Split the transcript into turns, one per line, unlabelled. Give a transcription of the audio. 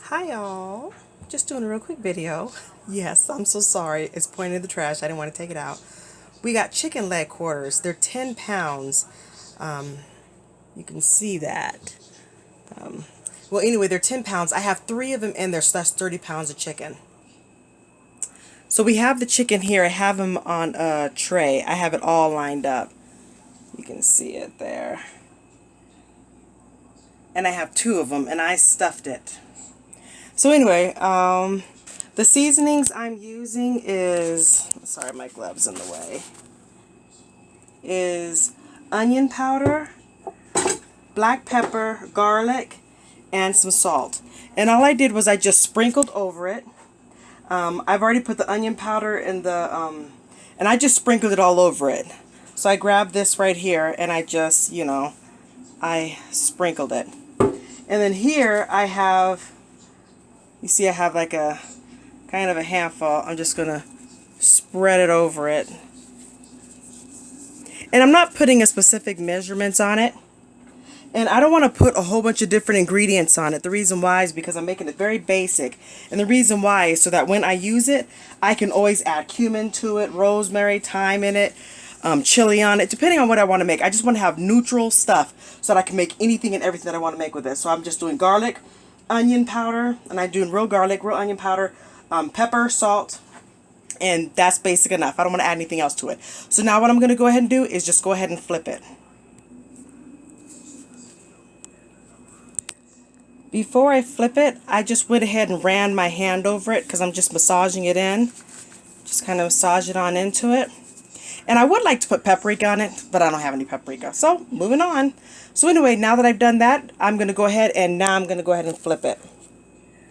Hi y'all, just doing a real quick video. Yes, I'm so sorry, it's pointing in the trash, I didn't want to take it out. We got chicken leg quarters, they're 10 pounds. You can see that. Well, anyway, they're 10 pounds. I have 3 of them in there, so that's 30 pounds of chicken. So we have the chicken here. I have them on a tray. I have it all lined up. You can see it there. And I have 2 of them, and I stuffed it. So anyway, the seasonings I'm using is, sorry, my glove's in the way, is onion powder, black pepper, garlic, and some salt. And all I did was I just sprinkled over it. I've already put the onion powder in the, and I just sprinkled it all over it. So I grabbed this right here and I just, I sprinkled it. And then here I have, you see I have like a kind of a handful. I'm just going to spread it over it. And I'm not putting a specific measurements on it. And I don't want to put a whole bunch of different ingredients on it. The reason why is because I'm making it very basic. And the reason why is so that when I use it, I can always add cumin to it, rosemary, thyme in it, chili on it, depending on what I want to make. I just want to have neutral stuff so that I can make anything and everything that I want to make with it. So I'm just doing garlic, onion powder, and I'm doing real garlic, real onion powder, pepper, salt, and that's basic enough. I don't want to add anything else to it. So now what I'm going to go ahead and do is just go ahead and flip it. Before I flip it, I just went ahead and ran my hand over it because I'm just massaging it in. Just kind of massage it on into it. And I would like to put paprika on it, but I don't have any paprika. So, moving on. So anyway, now that I've done that, I'm going to go ahead and flip it.